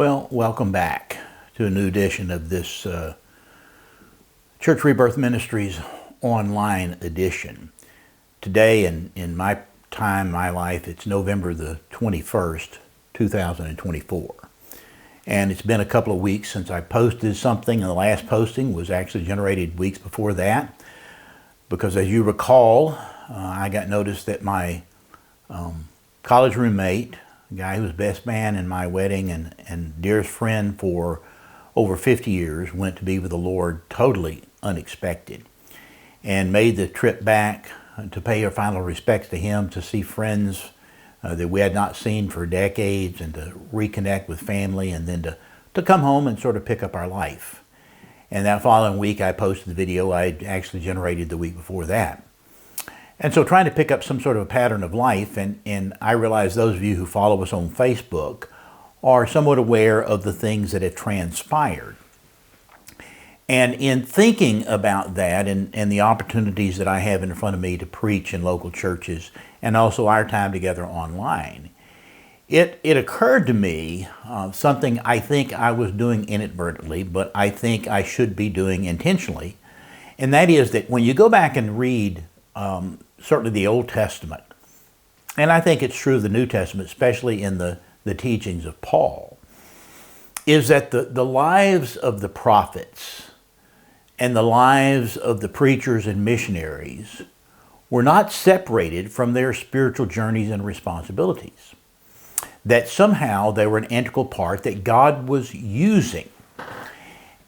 Well, welcome back to a new edition of this Church Rebirth Ministries online edition. Today, in my time, my life, it's November the 21st, 2024. And it's been a couple of weeks since I posted something, and the last posting was actually generated weeks before that. Because as you recall, I got notice that my college roommate, the guy who was best man in my wedding and dearest friend for over 50 years, went to be with the Lord totally unexpected, and made the trip back to pay our final respects to him, to see friends that we had not seen for decades, and to reconnect with family, and then to come home and sort of pick up our life. And that following week I posted the video I actually generated the week before that. And so trying to pick up some sort of a pattern of life, and I realize those of you who follow us on Facebook are somewhat aware of the things that have transpired. And in thinking about that and the opportunities that I have in front of me to preach in local churches and also our time together online, it occurred to me something I think I was doing inadvertently, but I think I should be doing intentionally. And that is that when you go back and read certainly the Old Testament, and I think it's true of the New Testament, especially in the teachings of Paul, is that the lives of the prophets and the lives of the preachers and missionaries were not separated from their spiritual journeys and responsibilities. That somehow they were an integral part that God was using.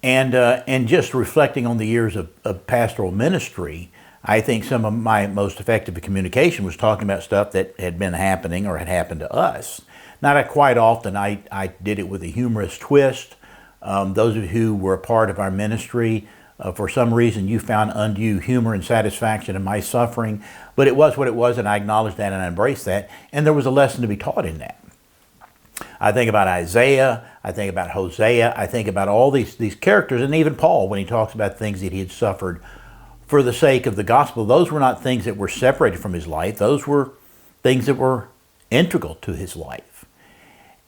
And just reflecting on the years of pastoral ministry, I think some of my most effective communication was talking about stuff that had been happening or had happened to us. Not quite often I did it with a humorous twist. Those of you who were a part of our ministry, for some reason you found undue humor and satisfaction in my suffering, but it was what it was, and I acknowledged that and I embraced that, and there was a lesson to be taught in that. I think about Isaiah, I think about Hosea, I think about all these characters, and even Paul when he talks about things that he had suffered for the sake of the gospel. Those were not things that were separated from his life. Those were things that were integral to his life.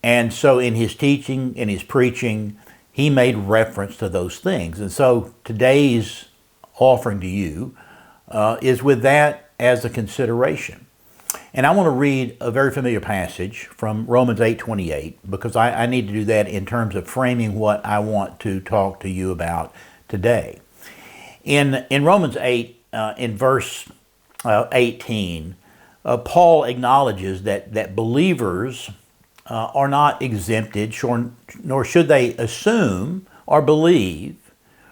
And so in his teaching, in his preaching, he made reference to those things. And so today's offering to you is with that as a consideration. And I want to read a very familiar passage from Romans 8:28, because I need to do that in terms of framing what I want to talk to you about today. In Romans 8, in verse 18, Paul acknowledges that believers are not exempted, nor should they assume or believe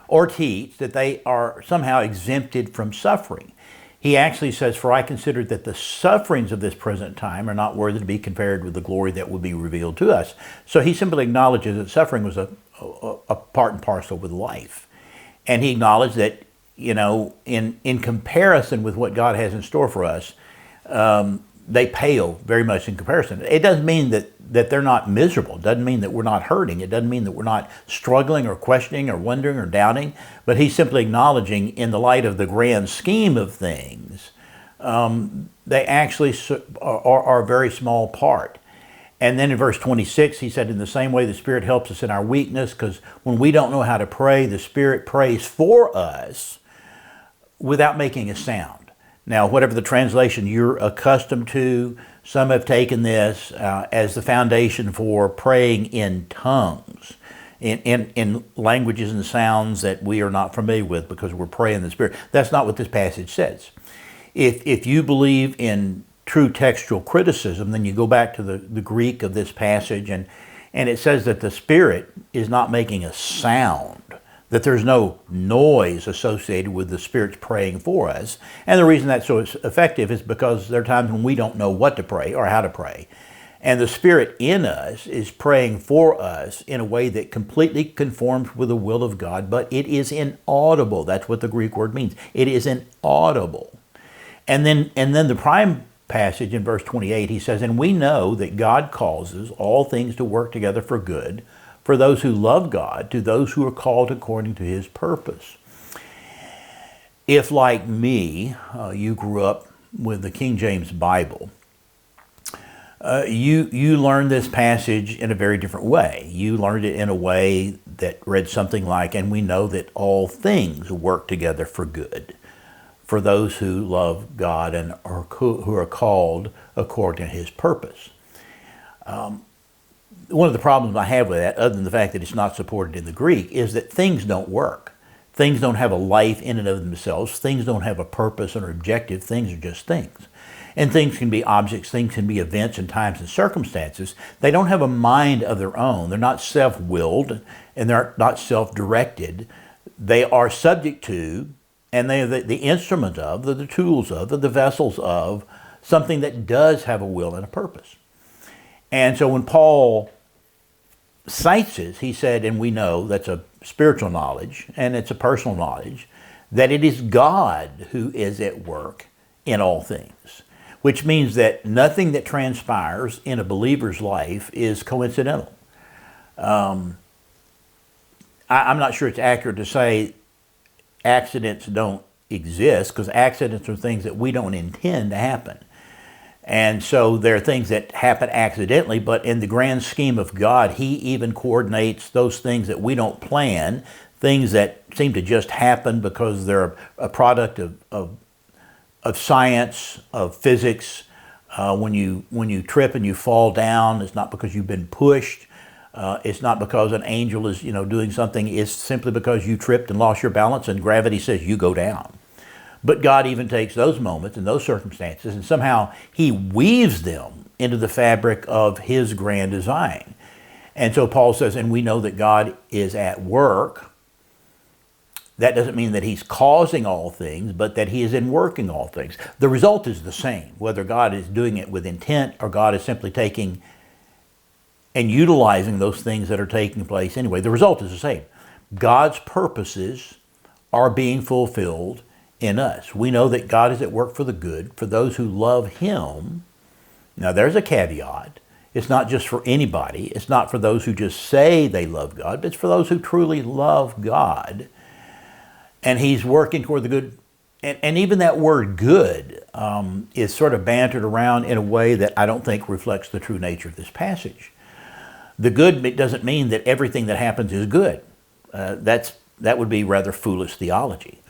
or teach that they are somehow exempted from suffering. He actually says, "For I consider that the sufferings of this present time are not worthy to be compared with the glory that will be revealed to us." So he simply acknowledges that suffering was a part and parcel with life. And he acknowledged that, in comparison with what God has in store for us, they pale very much in comparison. It doesn't mean that they're not miserable. It doesn't mean that we're not hurting. It doesn't mean that we're not struggling or questioning or wondering or doubting. But he's simply acknowledging, in the light of the grand scheme of things, they actually are a very small part. And then in verse 26, he said, "In the same way the Spirit helps us in our weakness," because when we don't know how to pray, the Spirit prays for us without making a sound. Now, whatever the translation you're accustomed to, some have taken this as the foundation for praying in tongues, in languages and sounds that we are not familiar with, because we're praying in the Spirit. That's not what this passage says. If you believe in true textual criticism, then you go back to the Greek of this passage, and it says that the Spirit is not making a sound, that there's no noise associated with the Spirit's praying for us. And the reason that's so effective is because there are times when we don't know what to pray or how to pray. And the Spirit in us is praying for us in a way that completely conforms with the will of God, but it is inaudible. That's what the Greek word means. It is inaudible. And then the prime passage in verse 28, he says, "And we know that God causes all things to work together for good, for those who love God, to those who are called according to his purpose." If, like me, you grew up with the King James Bible, You learned this passage in a very different way. You learned it in a way that read something like, and we know that all things work together for good for those who love God and who are called according to his purpose. One of the problems I have with that, other than the fact that it's not supported in the Greek, is that things don't work. Things don't have a life in and of themselves. Things don't have a purpose or objective. Things are just things. And things can be objects, things can be events and times and circumstances. They don't have a mind of their own. They're not self-willed and they're not self-directed. They are subject to, and they are the instrument of, the tools of, the vessels of something that does have a will and a purpose. And so when Paul cites this, he said, and we know that's a spiritual knowledge and it's a personal knowledge, that it is God who is at work in all things. Which means that nothing that transpires in a believer's life is coincidental. I'm not sure it's accurate to say accidents don't exist, because accidents are things that we don't intend to happen. And so there are things that happen accidentally, but in the grand scheme of God, he even coordinates those things that we don't plan, things that seem to just happen because they're a product of science, of physics. When you trip and you fall down, it's not because you've been pushed. It's not because an angel is doing something. It's simply because you tripped and lost your balance and gravity says you go down. But God even takes those moments and those circumstances and somehow he weaves them into the fabric of his grand design. And so Paul says, and we know that God is at work. That doesn't mean that he's causing all things, but that he is in working all things. The result is the same, whether God is doing it with intent or God is simply taking and utilizing those things that are taking place anyway. The result is the same. God's purposes are being fulfilled in us. We know that God is at work for the good, for those who love him. Now there's a caveat. It's not just for anybody. It's not for those who just say they love God, but it's for those who truly love God. And he's working toward the good. And even that word good is sort of bantered around in a way that I don't think reflects the true nature of this passage. The good doesn't mean that everything that happens is good. That would be rather foolish theology.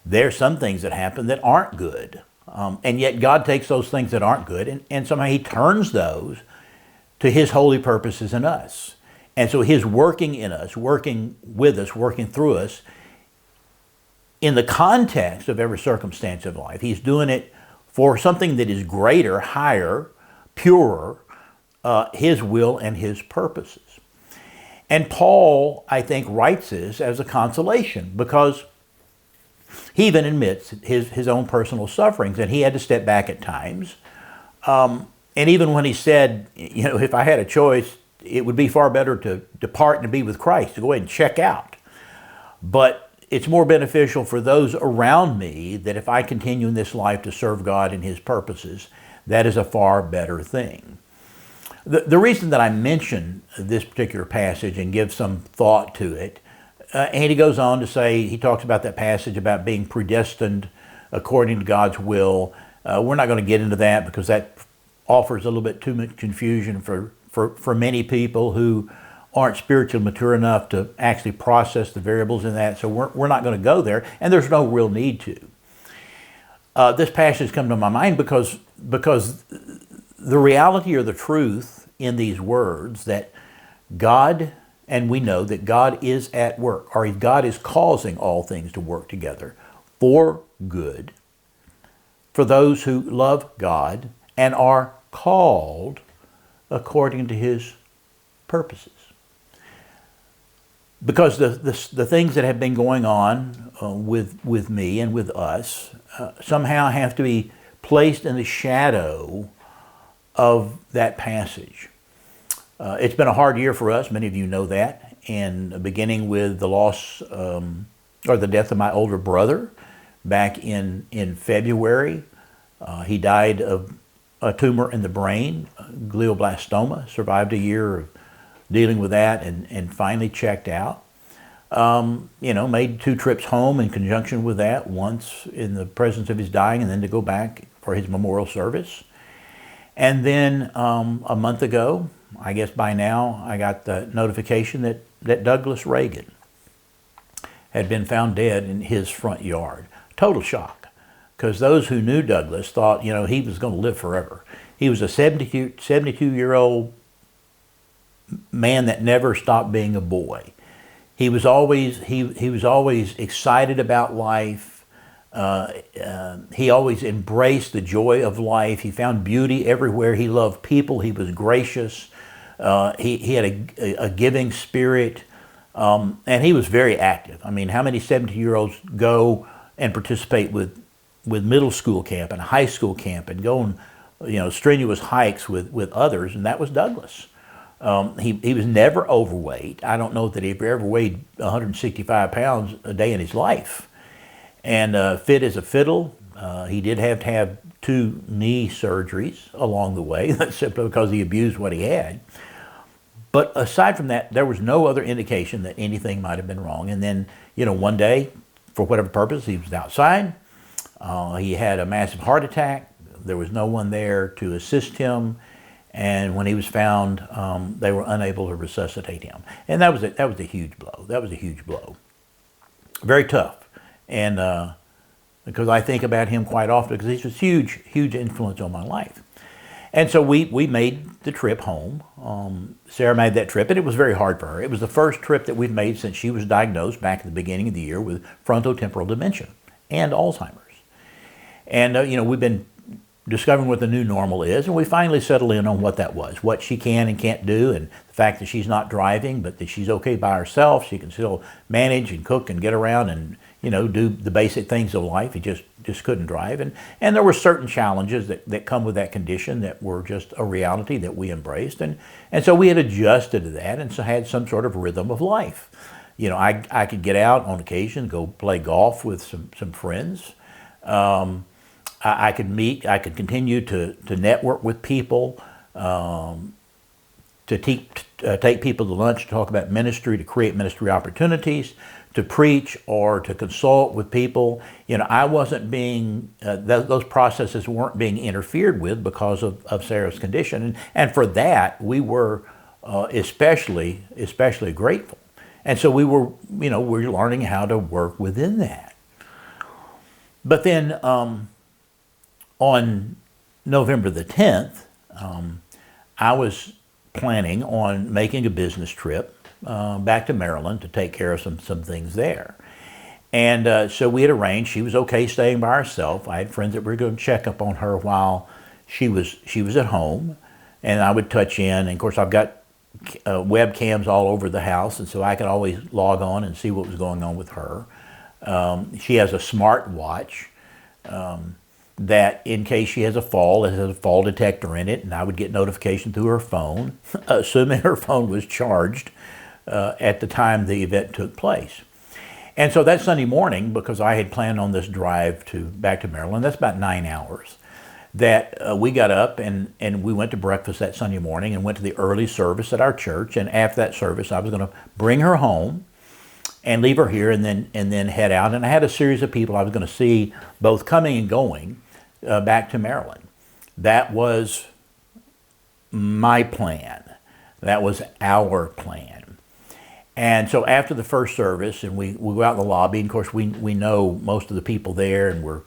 There are some things that happen that aren't good. And yet God takes those things that aren't good and somehow he turns those to his holy purposes in us. And so his working in us, working with us, working through us, in the context of every circumstance of life, he's doing it for something that is greater, higher, purer, his will and his purposes. And Paul, I think, writes this as a consolation because he even admits his own personal sufferings, and he had to step back at times. And even when he said, if I had a choice, it would be far better to depart and be with Christ, to go ahead and check out. But it's more beneficial for those around me that if I continue in this life to serve God and his purposes, that is a far better thing. The reason that I mention this particular passage and give some thought to it, and he goes on to say, he talks about that passage about being predestined according to God's will. We're not going to get into that because that offers a little bit too much confusion for many people who aren't spiritually mature enough to actually process the variables in that. So we're not going to go there, and there's no real need to. This passage comes to my mind because the reality or the truth in these words that God, and we know that God is at work, or God is causing all things to work together for good, for those who love God and are called according to his purposes. Because the things that have been going on with me and with us somehow have to be placed in the shadow of that passage. It's been a hard year for us, many of you know that, and beginning with the loss or the death of my older brother back in February. He died of a tumor in the brain, glioblastoma, survived a year of dealing with that and finally checked out. Made 2 trips home in conjunction with that, once in the presence of his dying and then to go back for his memorial service. And then a month ago, I guess by now, I got the notification that Douglas Reagan had been found dead in his front yard. Total shock, because those who knew Douglas thought, he was going to live forever. He was a 72-year-old man that never stopped being a boy. He was always excited about life. He always embraced the joy of life. He found beauty everywhere. He loved people. He was gracious. He had a giving spirit, and he was very active. I mean, how many 70-year-olds go and participate with middle school camp and high school camp and go on, strenuous hikes with others? And that was Douglas. He was never overweight. I don't know that he ever weighed 165 pounds a day in his life. And fit as a fiddle. He did have to have 2 knee surgeries along the way. That's simply because he abused what he had. But aside from that, there was no other indication that anything might have been wrong. And then, one day, for whatever purpose, he was outside. He had a massive heart attack. There was no one there to assist him. And when he was found, they were unable to resuscitate him. And that was a huge blow. That was a huge blow. Very tough. And because I think about him quite often, because he's a huge, huge influence on my life. And so we made the trip home. Sarah made that trip, and it was very hard for her. It was the first trip that we've made since she was diagnosed back at the beginning of the year with frontotemporal dementia and Alzheimer's. And, we've been discovering what the new normal is, and we finally settled in on what that was, what she can and can't do, and the fact that she's not driving, but that she's okay by herself. She can still manage and cook and get around and, do the basic things of life. He just couldn't drive. And there were certain challenges that come with that condition that were just a reality that we embraced. And so we had adjusted to that and so had some sort of rhythm of life. I could get out on occasion, go play golf with some friends. I could continue to network with people, to take people to lunch, to talk about ministry, to create ministry opportunities, to preach or to consult with people. I wasn't being, those processes weren't being interfered with because of Sarah's condition. And for that, we were especially grateful. And so we were learning how to work within that. But then on November the 10th, I was planning on making a business trip back to Maryland to take care of some things there. And so we had arranged, she was okay staying by herself. I had friends that were going to check up on her while she was at home, and I would touch in. And of course, I've got webcams all over the house, and so I could always log on and see what was going on with her. She has a smart watch that in case she has a fall, it has a fall detector in it, and I would get notification through her phone, assuming her phone was charged at the time the event took place. And so that Sunday morning, because I had planned on this drive back to Maryland, that's about 9 hours, that we got up and we went to breakfast that Sunday morning and went to the early service at our church. And after that service, I was going to bring her home and leave her here and then head out. And I had a series of people I was going to see both coming and going back to Maryland. That was my plan. That was our plan. And so after the first service, and we go out in the lobby, and of course we know most of the people there, and we're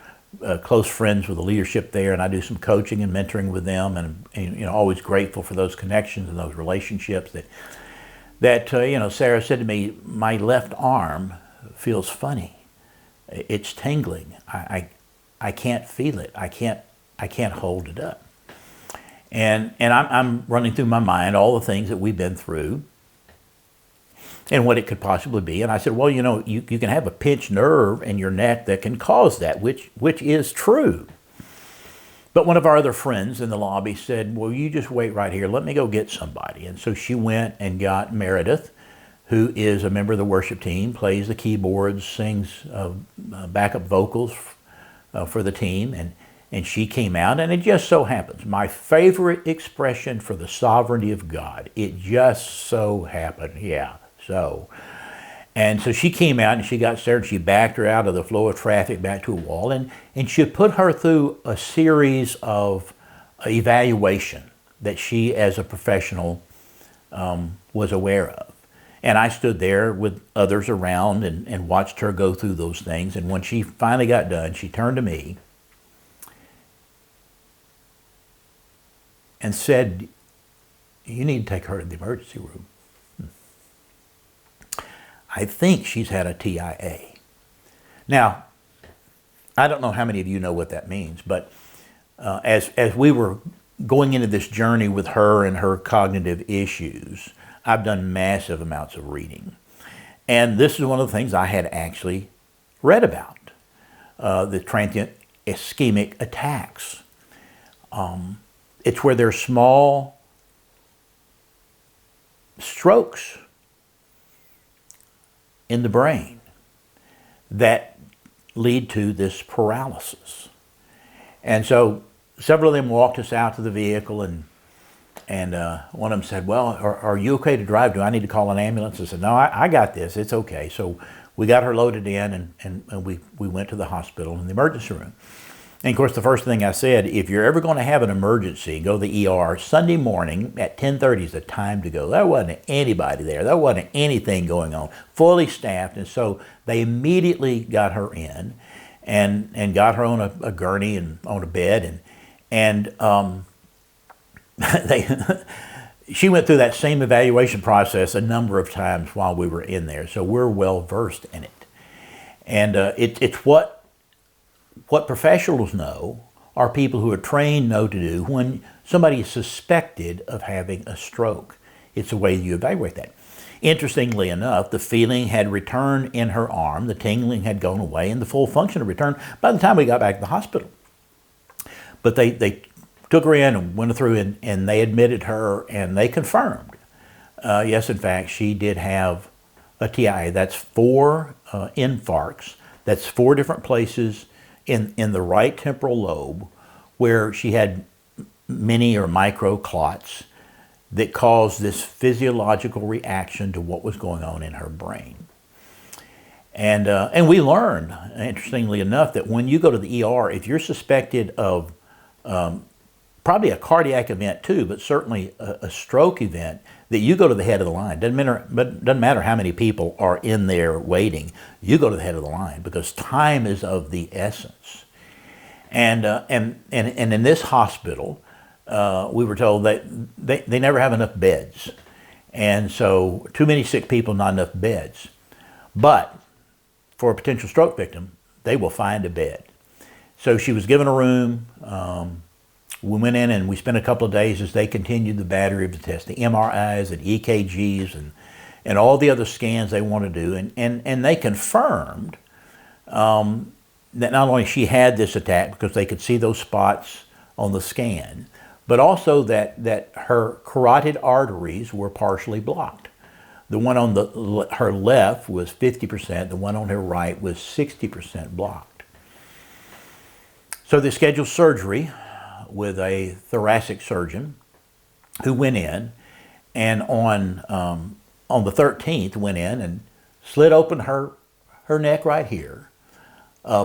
close friends with the leadership there, and I do some coaching and mentoring with them, and always grateful for those connections and those relationships. That Sarah said to me, my left arm feels funny. It's tingling. I can't feel it. I can't hold it up. And I'm running through my mind all the things that we've been through and what it could possibly be. And I said, well, you can have a pinched nerve in your neck that can cause that, which is true. But one of our other friends in the lobby said, well, you just wait right here. Let me go get somebody. And so she went and got Meredith, who is a member of the worship team, plays the keyboards, sings backup vocals for the team. And she came out, and it just so happens, my favorite expression for the sovereignty of God, it just so happened, yeah. And so she came out and she got Sarah and she backed her out of the flow of traffic back to a wall, and she put her through a series of evaluation that she as a professional was aware of. And I stood there with others around and watched her go through those things. And when she finally got done, she turned to me and said, "You need to take her to the emergency room. I think she's had a TIA." Now, I don't know how many of you know what that means, but as we were going into this journey with her and her cognitive issues, I've done massive amounts of reading. And this is one of the things I had actually read about, the transient ischemic attacks. It's where there's small strokes in the brain that lead to this paralysis. And so several of them walked us out to the vehicle, and one of them said, "Well, are you okay to drive? Do I need to call an ambulance?" I said, "No, I got this. It's okay." So we got her loaded in, and we went to the hospital in the emergency room. And of course, the first thing I said, if you're ever going to have an emergency, go to the ER. Sunday morning at 10:30 is the time to go. There wasn't anybody there. There wasn't anything going on. Fully staffed. And so they immediately got her in and got her on a gurney and on a bed. And she went through that same evaluation process a number of times while we were in there. So we're well versed in it. And it's what professionals know, or people who are trained know to do when somebody is suspected of having a stroke. It's the way you evaluate that. Interestingly enough, the feeling had returned in her arm, the tingling had gone away, and the full function had returned by the time we got back to the hospital. But they took her in and went through, and they admitted her, and they confirmed, yes, in fact, she did have a TIA. That's 4 infarcts. That's 4 different places in the right temporal lobe where she had mini or micro clots that caused this physiological reaction to what was going on in her brain. And we learned, interestingly enough, that when you go to the ER, if you're suspected of probably a cardiac event too, but certainly a stroke event, that you go to the head of the line. Doesn't matter how many people are in there waiting. You go to the head of the line because time is of the essence. And in this hospital, we were told that they never have enough beds, and so too many sick people, not enough beds. But for a potential stroke victim, they will find a bed. So she was given a room. We went in and we spent a couple of days as they continued the battery of the tests, the MRIs and EKGs and all the other scans they want to do. And they confirmed that not only she had this attack because they could see those spots on the scan, but also that her carotid arteries were partially blocked. The one on her left was 50%, the one on her right was 60% blocked. So they scheduled surgery with a thoracic surgeon who went in and on the 13th went in and slit open her neck right here,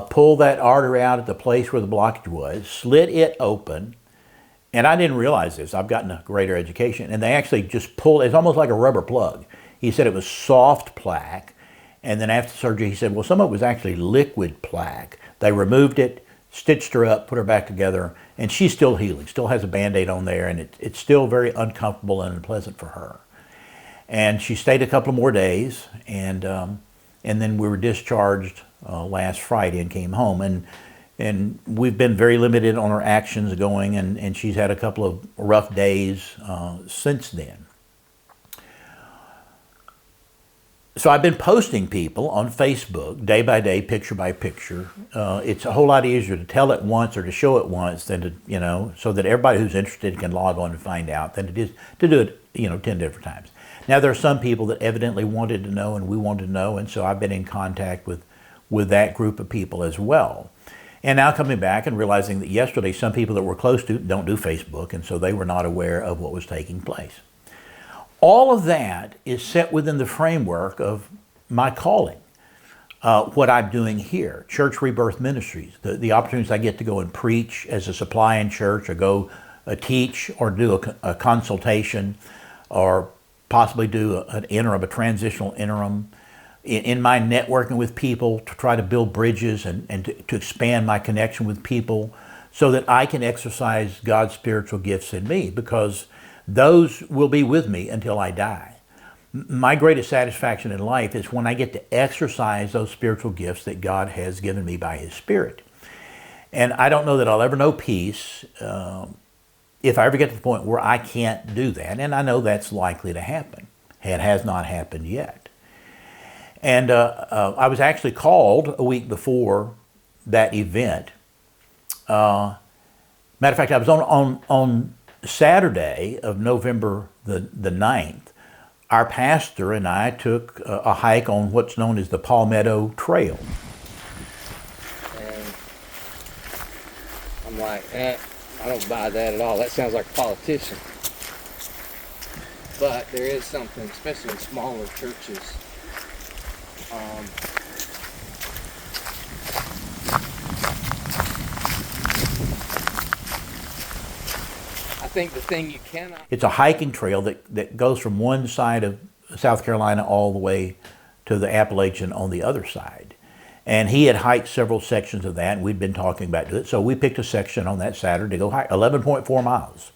pulled that artery out at the place where the blockage was, slit it open, and I didn't realize this. I've gotten a greater education, and they actually just pulled, it's almost like a rubber plug. He said it was soft plaque, and then after surgery he said, well, some of it was actually liquid plaque. They removed it, stitched her up, put her back together, and she's still healing, still has a Band-Aid on there, and it's still very uncomfortable and unpleasant for her. And she stayed a couple more days, and then we were discharged last Friday and came home. And we've been very limited on her actions going, and she's had a couple of rough days since then. So I've been posting people on Facebook day by day, picture by picture. It's a whole lot easier to tell it once or to show it once than to, so that everybody who's interested can log on and find out, than it is to do it, 10 different times. Now there are some people that evidently wanted to know and we wanted to know, and so I've been in contact with that group of people as well. And now coming back and realizing that yesterday some people that we're close to don't do Facebook, and so they were not aware of what was taking place. All of that is set within the framework of my calling, what I'm doing here, Church Rebirth Ministries, the opportunities I get to go and preach as a supply in church, or go teach or do a consultation, or possibly do an interim, a transitional interim, in my networking with people to try to build bridges and to expand my connection with people so that I can exercise God's spiritual gifts in me, because those will be with me until I die. My greatest satisfaction in life is when I get to exercise those spiritual gifts that God has given me by His Spirit. And I don't know that I'll ever know peace if I ever get to the point where I can't do that. And I know that's likely to happen. It has not happened yet. And I was actually called a week before that event. Matter of fact, I was on Saturday of November the 9th. Our pastor and I took a hike on what's known as the Palmetto Trail. And I'm like, I don't buy that at all. That sounds like a politician. But there is something, especially in smaller churches. I think the thing you cannot... It's a hiking trail that goes from one side of South Carolina all the way to the Appalachian on the other side. And he had hiked several sections of that, and we'd been talking about it. So we picked a section on that Saturday to go hike, 11.4 miles.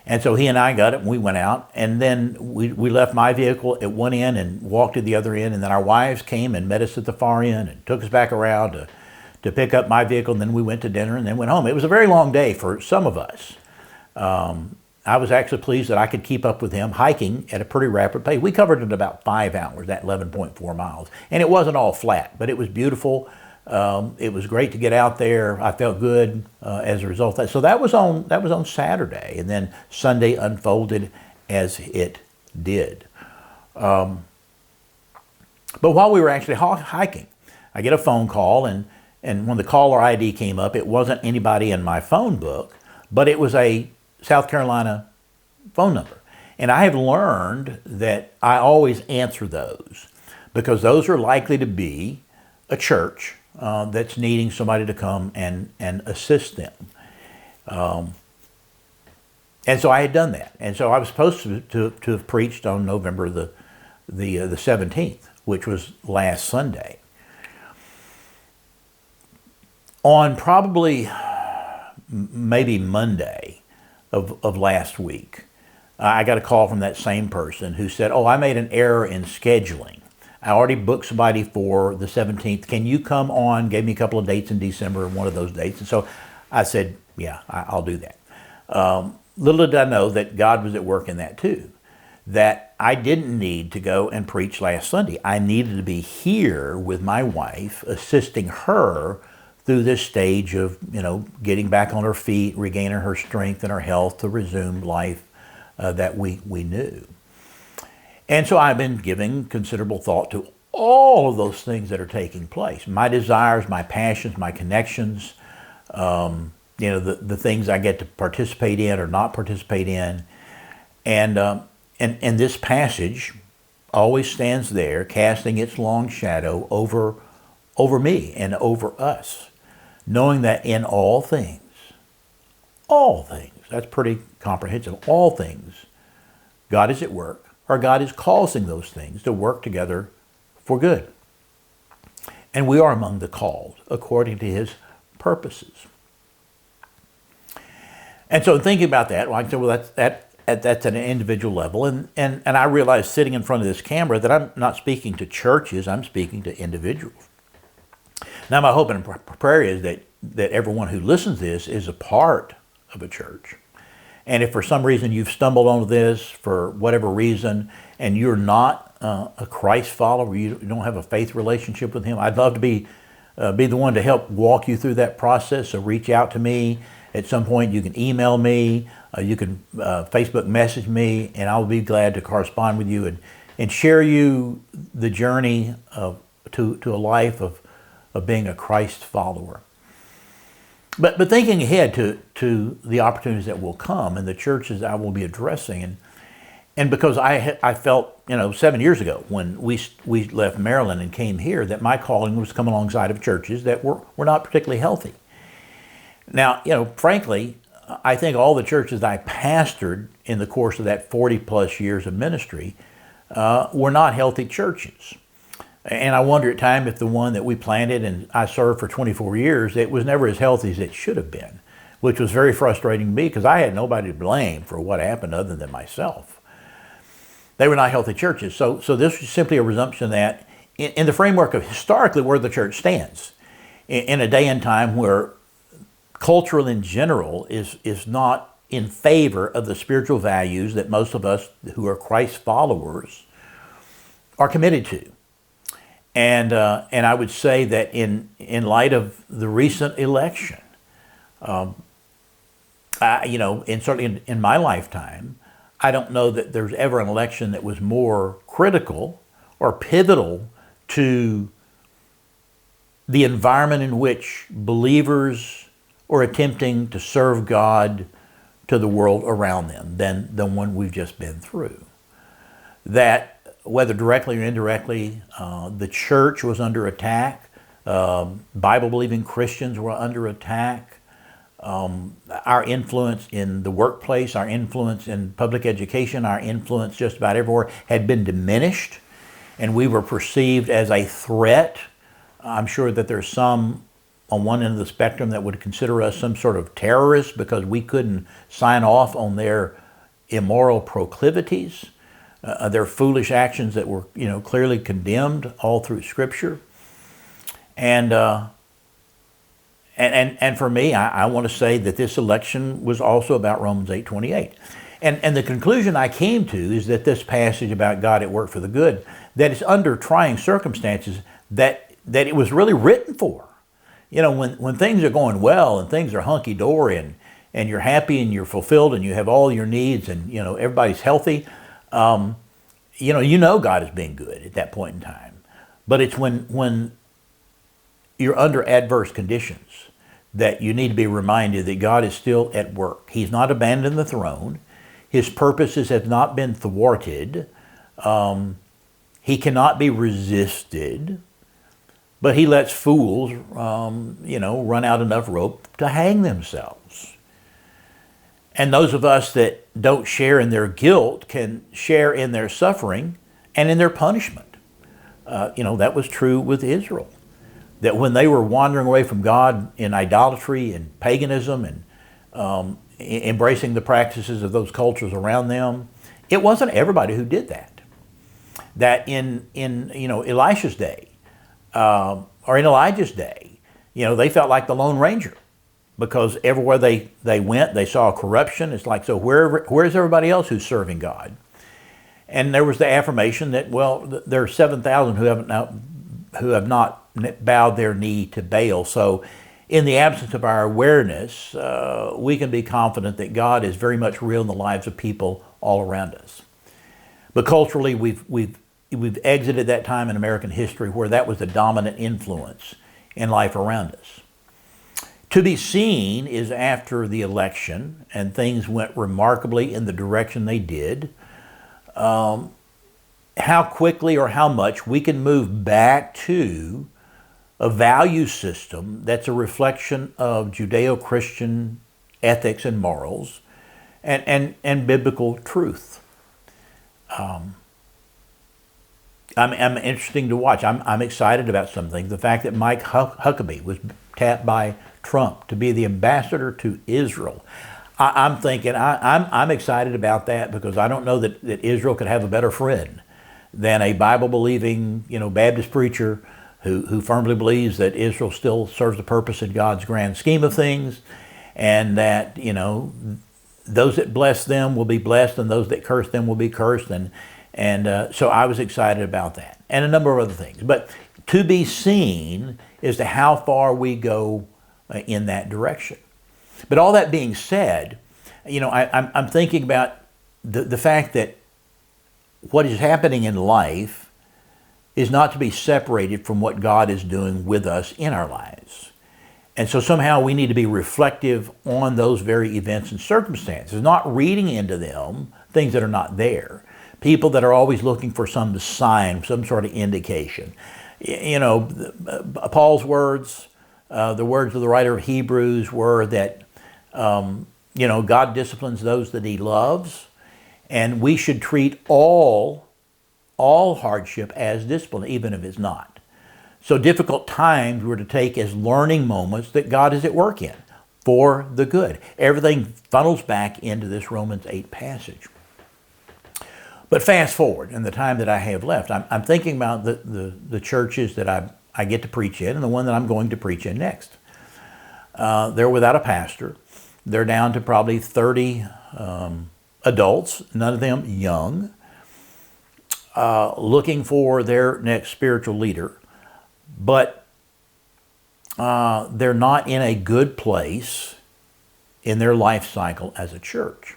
And so he and I got it, and we went out, and then we left my vehicle at one end and walked to the other end, and then our wives came and met us at the far end and took us back around to pick up my vehicle, and then we went to dinner and then went home. It was a very long day for some of us. I was actually pleased that I could keep up with him hiking at a pretty rapid pace. We covered it in about 5 hours, that 11.4 miles. And it wasn't all flat, but it was beautiful. It was great to get out there. I felt good as a result of that. So that was on Saturday, and then Sunday unfolded as it did. But while we were actually hiking, I get a phone call, and when the caller ID came up, it wasn't anybody in my phone book, but it was a South Carolina phone number. And I have learned that I always answer those, because those are likely to be a church that's needing somebody to come and assist them. And so I had done that. And so I was supposed to have preached on November the 17th, which was last Sunday. On probably maybe Monday of last week, I got a call from that same person who said, "Oh, I made an error in scheduling. I already booked somebody for the 17th. Can you come on?" Gave me a couple of dates in December, one of those dates. And so I said, "Yeah, I'll do that." Little did I know that God was at work in that too. That I didn't need to go and preach last Sunday. I needed to be here with my wife, assisting her through this stage of, getting back on her feet, regaining her strength and her health to resume life that we knew. And so I've been giving considerable thought to all of those things that are taking place. My desires, my passions, my connections, the things I get to participate in or not participate in. And this passage always stands there, casting its long shadow over me and over us, knowing that in all things, that's pretty comprehensive, all things, God is at work, or God is causing those things to work together for good. And we are among the called according to His purposes. And so thinking about that, well, I can say, well, that's at an individual level. And I realized sitting in front of this camera that I'm not speaking to churches, I'm speaking to individuals. Now, my hope and prayer is that everyone who listens to this is a part of a church. And if for some reason you've stumbled onto this for whatever reason, and you're not a Christ follower, you don't have a faith relationship with Him, I'd love to be the one to help walk you through that process. So reach out to me. At some point, you can email me, you can Facebook message me, and I'll be glad to correspond with you and share you the journey to a life of being a Christ follower. But thinking ahead to the opportunities that will come and the churches I will be addressing, and because I felt 7 years ago when we left Maryland and came here that my calling was to come alongside of churches that were not particularly healthy. Now, frankly, I think all the churches I pastored in the course of that 40 plus years of ministry were not healthy churches. And I wonder at times if the one that we planted and I served for 24 years, it was never as healthy as it should have been, which was very frustrating to me because I had nobody to blame for what happened other than myself. They were not healthy churches. So this was simply a resumption of that in the framework of historically where the church stands in a day and time where cultural in general is not in favor of the spiritual values that most of us who are Christ followers are committed to. And I would say that in light of the recent election, certainly in my lifetime, I don't know that there's ever an election that was more critical or pivotal to the environment in which believers are attempting to serve God to the world around them than the one we've just been through. That whether directly or indirectly, the church was under attack. Bible-believing Christians were under attack. Our influence in the workplace, our influence in public education, our influence just about everywhere had been diminished, and we were perceived as a threat. I'm sure that there's some on one end of the spectrum that would consider us some sort of terrorists because we couldn't sign off on their immoral proclivities. Their foolish actions that were, clearly condemned all through Scripture, and for me, I want to say that this election was also about Romans 8:28, and the conclusion I came to is that this passage about God at work for the good, that it's under trying circumstances that it was really written for. When things are going well and things are hunky dory and you're happy and you're fulfilled and you have all your needs and everybody's healthy. God is being good at that point in time. But it's when you're under adverse conditions that you need to be reminded that God is still at work. He's not abandoned the throne. His purposes have not been thwarted. He cannot be resisted. But he lets fools, run out enough rope to hang themselves. And those of us that don't share in their guilt can share in their suffering and in their punishment. That was true with Israel. That when they were wandering away from God in idolatry and paganism and embracing the practices of those cultures around them, it wasn't everybody who did that. That in Elisha's day or in Elijah's day, they felt like the Lone Ranger. Because everywhere they went, they saw corruption. It's like, so where's everybody else who's serving God? And there was the affirmation that, there are 7,000 who have not bowed their knee to Baal. So in the absence of our awareness, we can be confident that God is very much real in the lives of people all around us. But culturally, we've exited that time in American history where that was the dominant influence in life around us. To be seen is after the election, and things went remarkably in the direction they did, how quickly or how much we can move back to a value system that's a reflection of Judeo-Christian ethics and morals and biblical truth. I'm interesting to watch. I'm excited about some things. The fact that Mike Huckabee was tapped by Trump to be the ambassador to Israel. I'm thinking, I'm excited about that because I don't know that Israel could have a better friend than a Bible-believing, Baptist preacher who firmly believes that Israel still serves a purpose in God's grand scheme of things, and that, those that bless them will be blessed and those that curse them will be cursed. And so I was excited about that and a number of other things. But to be seen as to how far we go in that direction. But all that being said, I'm thinking about the fact that what is happening in life is not to be separated from what God is doing with us in our lives. And so somehow we need to be reflective on those very events and circumstances, not reading into them things that are not there. People that are always looking for some sign, some sort of indication. Paul's words, the words of the writer of Hebrews were that God disciplines those that he loves, and we should treat all hardship as discipline, even if it's not. So difficult times we're to take as learning moments that God is at work in for the good. Everything funnels back into this Romans 8 passage. But fast forward in the time that I have left, I'm thinking about the churches that I get to preach in and the one that I'm going to preach in next. They're without a pastor. They're down to probably 30 adults, none of them young, looking for their next spiritual leader. But they're not in a good place in their life cycle as a church.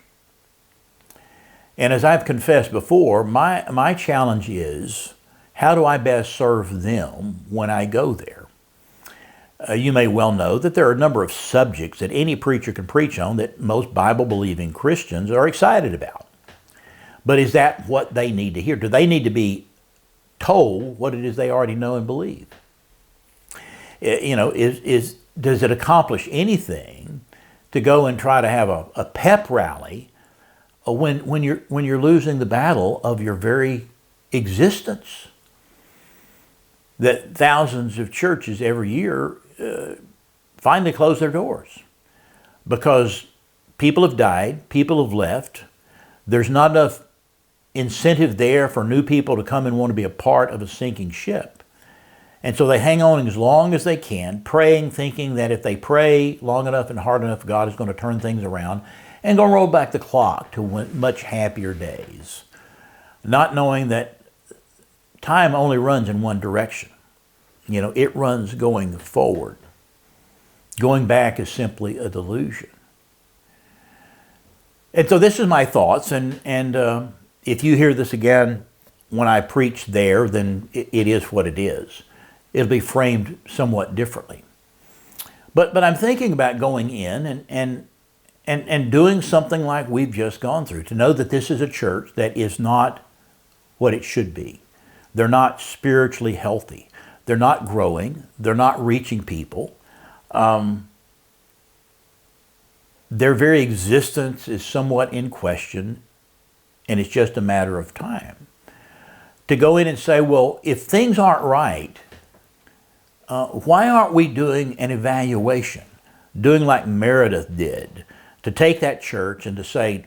And as I've confessed before, my challenge is, how do I best serve them when I go there? You may well know that there are a number of subjects that any preacher can preach on that most Bible-believing Christians are excited about. But is that what they need to hear? Do they need to be told what it is they already know and believe? Does it accomplish anything to go and try to have a pep rally when you're losing the battle of your very existence? That thousands of churches every year finally close their doors because people have died, people have left. There's not enough incentive there for new people to come and want to be a part of a sinking ship. And so they hang on as long as they can, praying, thinking that if they pray long enough and hard enough, God is going to turn things around and going to roll back the clock to much happier days. Not knowing that time only runs in one direction. It runs going forward. Going back is simply a delusion. And so this is my thoughts, and if you hear this again when I preach there, then it is what it is. It'll be framed somewhat differently. But I'm thinking about going in and doing something like we've just gone through, to know that this is a church that is not what it should be. They're not spiritually healthy. They're not growing. They're not reaching people. Their very existence is somewhat in question, and it's just a matter of time. To go in and say, well, if things aren't right, why aren't we doing an evaluation? Doing like Meredith did, to take that church and to say,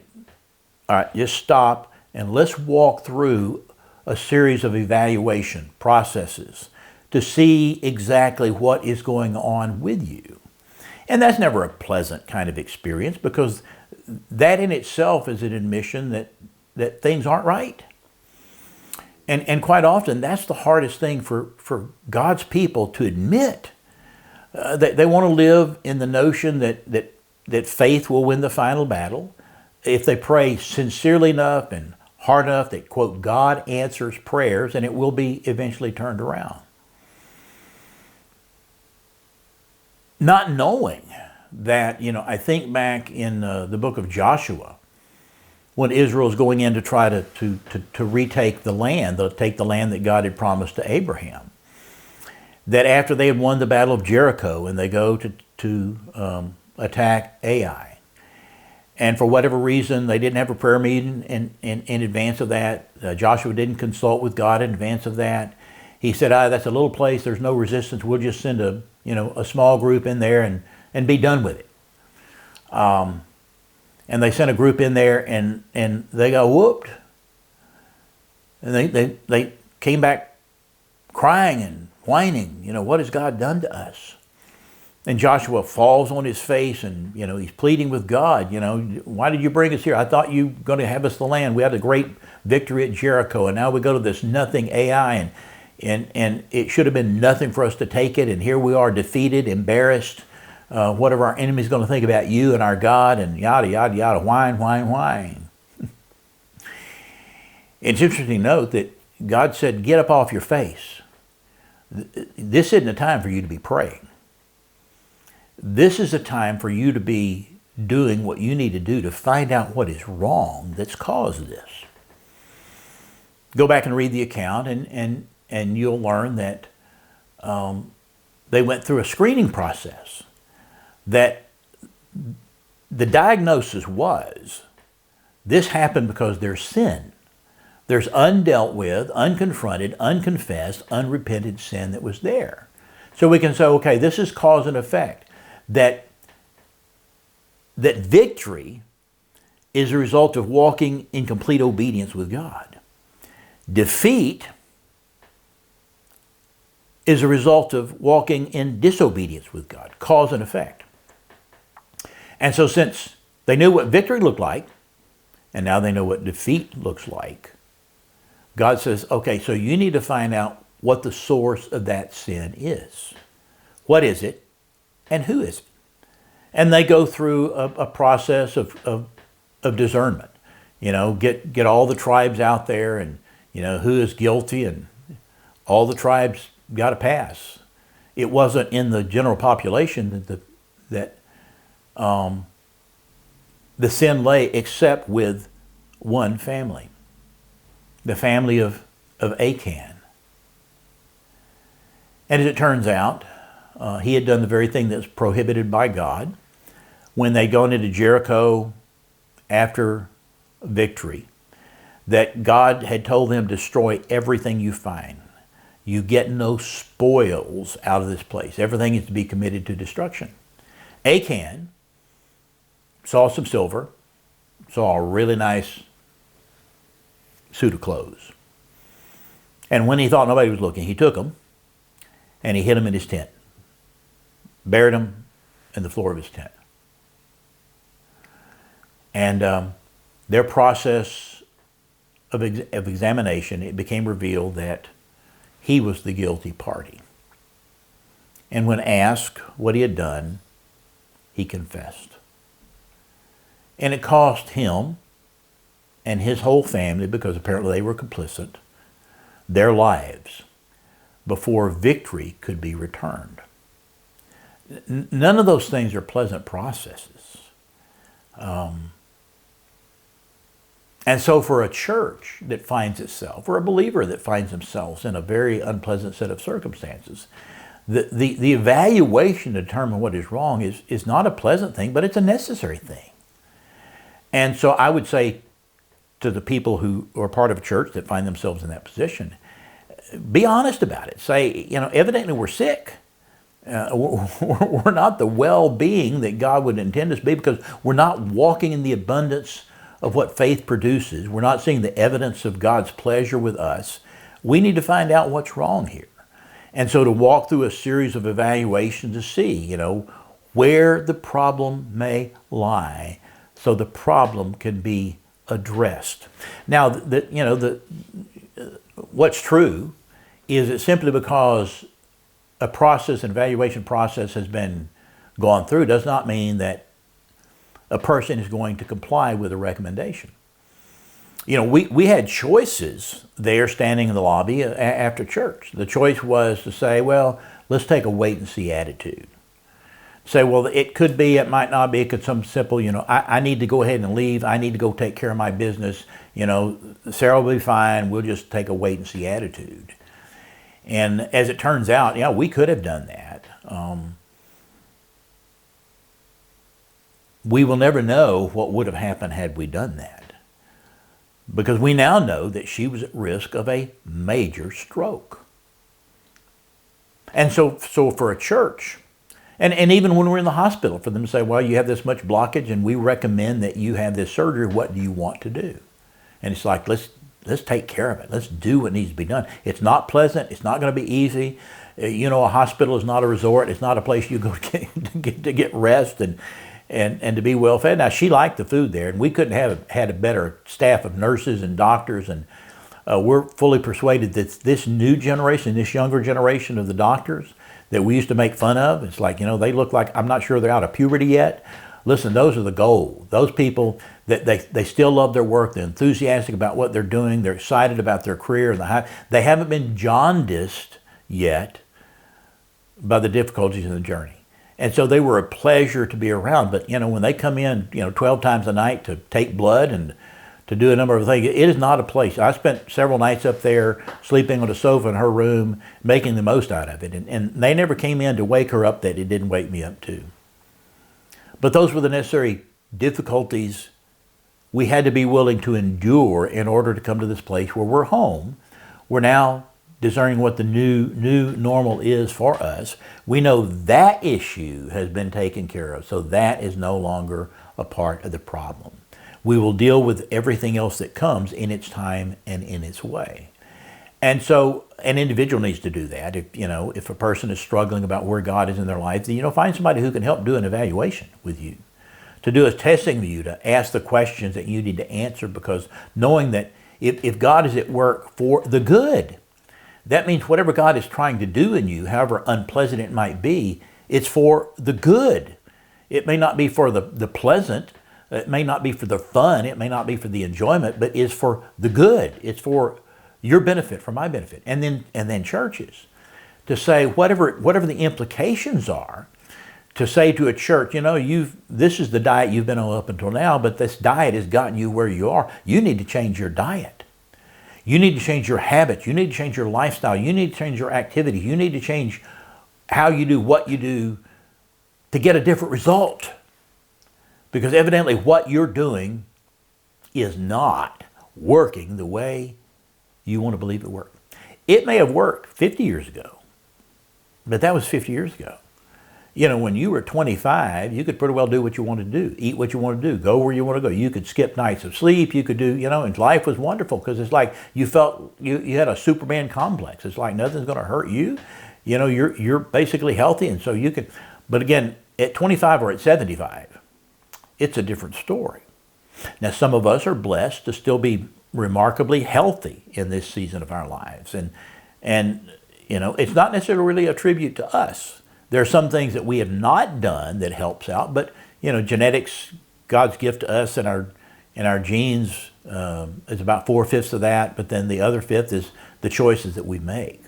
all right, just stop and let's walk through a series of evaluation processes to see exactly what is going on with you. And that's never a pleasant kind of experience, because that in itself is an admission that things aren't right. And quite often, that's the hardest thing for God's people to admit. They want to live in the notion that faith will win the final battle. If they pray sincerely enough and hard enough that, quote, God answers prayers, and it will be eventually turned around. Not knowing that, I think back in the book of Joshua, when Israel is going in to try to retake the land, to take the land that God had promised to Abraham, that after they had won the battle of Jericho and they go to attack Ai, and for whatever reason they didn't have a prayer meeting in advance of that, Joshua didn't consult with God in advance of that. He said, that's a little place, there's no resistance, we'll just send a small group in there and be done with it. And they sent a group in there and they got whooped. And they came back crying and whining, what has God done to us? And Joshua falls on his face and, he's pleading with God, why did you bring us here? I thought you were going to have us the land. We had a great victory at Jericho, and now we go to this nothing Ai, and it should have been nothing for us to take it, and here we are defeated, embarrassed. Whatever our enemy's going to think about you and our God, and yada, yada, yada, whine, whine, whine. It's interesting to note that God said, get up off your face. This isn't a time for you to be praying. This is a time for you to be doing what you need to do to find out what is wrong that's caused this. Go back and read the account, and you'll learn that they went through a screening process, that the diagnosis was, this happened because there's sin. There's undealt with, unconfronted, unconfessed, unrepented sin that was there. So we can say, okay, this is cause and effect. That victory is a result of walking in complete obedience with God. Defeat is a result of walking in disobedience with God, cause and effect. And so since they knew what victory looked like, and now they know what defeat looks like, God says, okay, so you need to find out what the source of that sin is. What is it, and who is it? And they go through a process of discernment. Get all the tribes out there, and who is guilty, and all the tribes got a pass. It wasn't in the general population that the sin lay, except with one family, the family of Achan. And as it turns out, he had done the very thing that's prohibited by God. When they'd gone into Jericho after victory, that God had told them, destroy everything you find. You get no spoils out of this place. Everything is to be committed to destruction. Achan saw some silver, saw a really nice suit of clothes. And when he thought nobody was looking, he took them and he hid them in his tent. Buried them in the floor of his tent. And their process of examination, it became revealed that he was the guilty party. And when asked what he had done, he confessed. And it cost him and his whole family, because apparently they were complicit, their lives before victory could be returned. None of those things are pleasant processes. And so for a church that finds itself, or a believer that finds themselves in a very unpleasant set of circumstances, the evaluation to determine what is wrong is not a pleasant thing, but it's a necessary thing. And so I would say to the people who are part of a church that find themselves in that position, be honest about it. Say, evidently we're sick. We're not the well-being that God would intend us to be, because we're not walking in the abundance of what faith produces. We're not seeing the evidence of God's pleasure with us. We need to find out what's wrong here. And so to walk through a series of evaluations to see, where the problem may lie, so the problem can be addressed. Now, what's true is that simply because a process, an evaluation process has been gone through, does not mean that a person is going to comply with a recommendation. We had choices there standing in the lobby after church. The choice was to say, well, let's take a wait and see attitude. Say, well, it could be, it might not be, it could some simple, I need to go ahead and leave. I need to go take care of my business. Sarah will be fine. We'll just take a wait and see attitude. And as it turns out, we could have done that. We will never know what would have happened had we done that, because we now know that she was at risk of a major stroke. And so for a church, and even when we're in the hospital, for them to say, well, you have this much blockage and we recommend that you have this surgery, what do you want to do? And it's like, let's take care of it. Let's do what needs to be done. It's not pleasant. It's not going to be easy. A hospital is not a resort. It's not a place you go to get rest and to be well fed. Now, she liked the food there, and we couldn't have had a better staff of nurses and doctors, and we're fully persuaded that this new generation, this younger generation of the doctors that we used to make fun of, it's like, they look like, I'm not sure they're out of puberty yet. Listen, those are the gold. Those people, that they still love their work. They're enthusiastic about what they're doing. They're excited about their career. They haven't been jaundiced yet by the difficulties in the journey. And so they were a pleasure to be around. But, when they come in, 12 times a night to take blood and to do a number of things, it is not a place. I spent several nights up there sleeping on a sofa in her room, making the most out of it. And they never came in to wake her up that it didn't wake me up too. But those were the necessary difficulties we had to be willing to endure in order to come to this place where we're home. We're now discerning what the new normal is for us. We know that issue has been taken care of, so that is no longer a part of the problem. We will deal with everything else that comes in its time and in its way. And so an individual needs to do that. If a person is struggling about where God is in their life, find somebody who can help do an evaluation with you, to do a testing with you, to ask the questions that you need to answer, because knowing that if God is at work for the good, that means whatever God is trying to do in you, however unpleasant it might be, it's for the good. It may not be for the pleasant, it may not be for the fun, it may not be for the enjoyment, but it's for the good. It's for your benefit, for my benefit. And then churches, to say whatever the implications are, to say to a church, this is the diet you've been on up until now, but this diet has gotten you where you are. You need to change your diet. You need to change your habits. You need to change your lifestyle. You need to change your activities. You need to change how you do what you do to get a different result. Because evidently what you're doing is not working the way you want to believe it worked. It may have worked 50 years ago, but that was 50 years ago. When you were 25, you could pretty well do what you wanted to do, eat what you wanted to do, go where you want to go. You could skip nights of sleep. You could do, and life was wonderful, because it's like you felt you had a Superman complex. It's like nothing's going to hurt you. You're basically healthy, and so you can. But again, at 25 or at 75, it's a different story. Now, some of us are blessed to still be remarkably healthy in this season of our lives. And it's not necessarily really a tribute to us. There are some things that we have not done that helps out, but, genetics, God's gift to us, and our genes is about 4/5 of that, but then the other fifth is the choices that we make.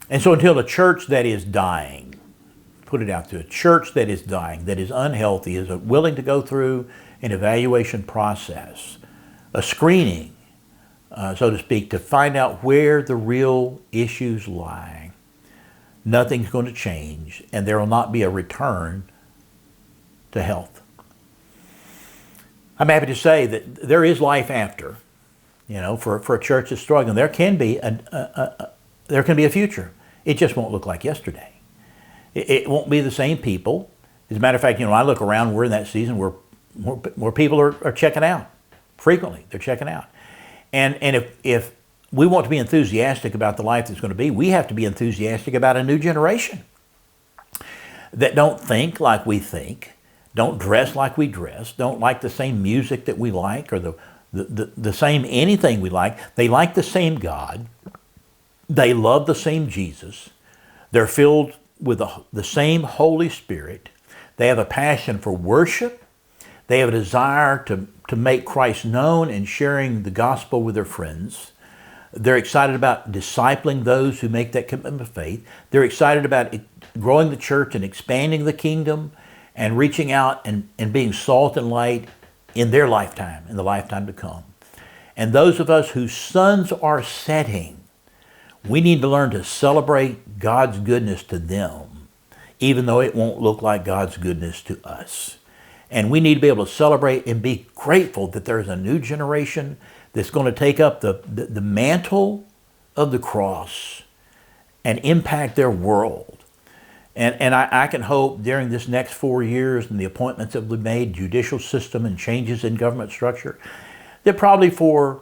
And so until a church that is dying, put it out to a church that is dying, that is unhealthy, is willing to go through an evaluation process, a screening, so to speak, to find out where the real issues lie, nothing's going to change, and there will not be a return to health. I'm happy to say that there is life after. For a church that's struggling, there can be a future. It just won't look like yesterday. It won't be the same people. As a matter of fact, I look around, we're in that season where people are checking out. Frequently, they're checking out. And if we want to be enthusiastic about the life that's going to be, we have to be enthusiastic about a new generation that don't think like we think, don't dress like we dress, don't like the same music that we like, or the same anything we like. They like the same God. They love the same Jesus. They're filled with the same Holy Spirit. They have a passion for worship. They have a desire to make Christ known and sharing the gospel with their friends. They're excited about discipling those who make that commitment of faith. They're excited about growing the church and expanding the kingdom and reaching out and being salt and light in their lifetime, in the lifetime to come. And those of us whose suns are setting, we need to learn to celebrate God's goodness to them, even though it won't look like God's goodness to us. And we need to be able to celebrate and be grateful that there's a new generation that's going to take up the mantle of the cross and impact their world. And I can hope during this next 4 years and the appointments that we've made, judicial system and changes in government structure, that probably for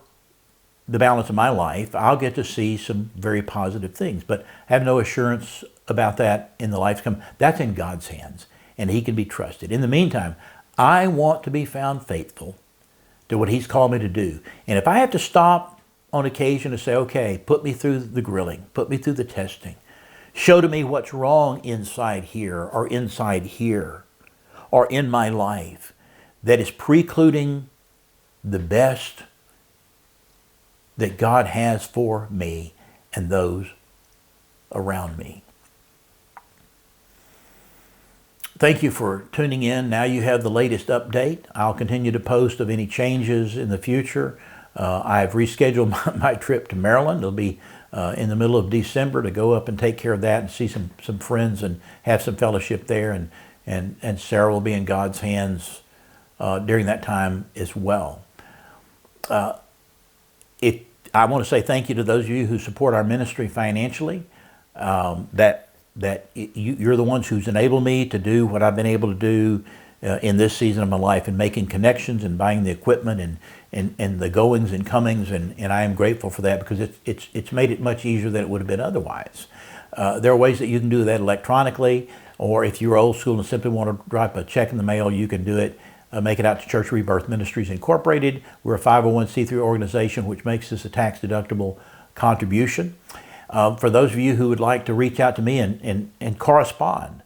the balance of my life, I'll get to see some very positive things. But I have no assurance about that in the life to come. That's in God's hands, and He can be trusted. In the meantime, I want to be found faithful to what He's called me to do. And if I have to stop on occasion to say, okay, put me through the grilling, put me through the testing, show to me what's wrong inside here or in my life that is precluding the best that God has for me and those around me. Thank you for tuning in. Now you have the latest update. I'll continue to post of any changes in the future. I've rescheduled my trip to Maryland. It'll be in the middle of December to go up and take care of that and see some friends and have some fellowship there. And Sarah will be in God's hands during that time as well. I want to say thank you to those of you who support our ministry financially. You're the ones who's enabled me to do what I've been able to do in this season of my life, and making connections and buying the equipment and the goings and comings, and I am grateful for that, because it's made it much easier than it would have been otherwise. There are ways that you can do that electronically, or if you're old school and simply want to drop a check in the mail, you can do it. Make it out to Church Rebirth Ministries Incorporated. We're a 501c3 organization, which makes this a tax-deductible contribution. For those of you who would like to reach out to me and correspond,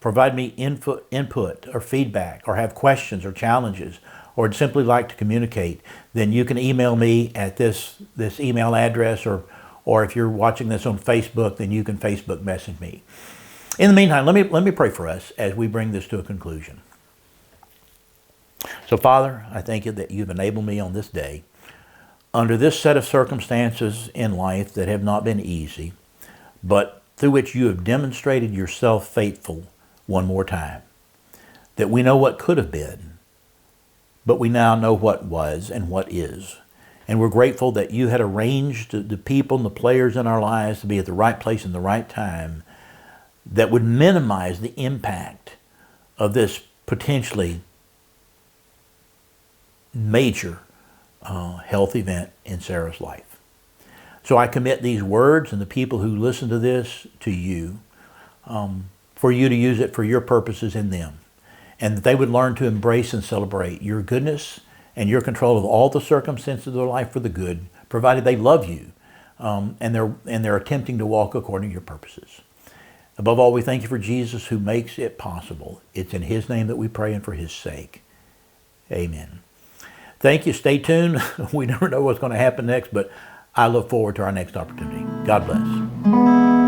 provide me input or feedback, or have questions or challenges, or simply like to communicate, then you can email me at this email address, or if you're watching this on Facebook, then you can Facebook message me. In the meantime, let me pray for us as we bring this to a conclusion. So, Father, I thank you that you've enabled me on this day, under this set of circumstances in life that have not been easy, but through which you have demonstrated yourself faithful one more time. That we know what could have been, but we now know what was and what is. And we're grateful that you had arranged the people and the players in our lives to be at the right place in the right time, that would minimize the impact of this potentially major health event in Sarah's life. So I commit these words and the people who listen to this to you, for you to use it for your purposes in them, and that they would learn to embrace and celebrate your goodness and your control of all the circumstances of their life for the good, provided they love you, and they're attempting to walk according to your purposes. Above all, we thank you for Jesus, who makes it possible. It's in his name that we pray, and for his sake. Amen. Thank you. Stay tuned. We never know what's going to happen next, but I look forward to our next opportunity. God bless.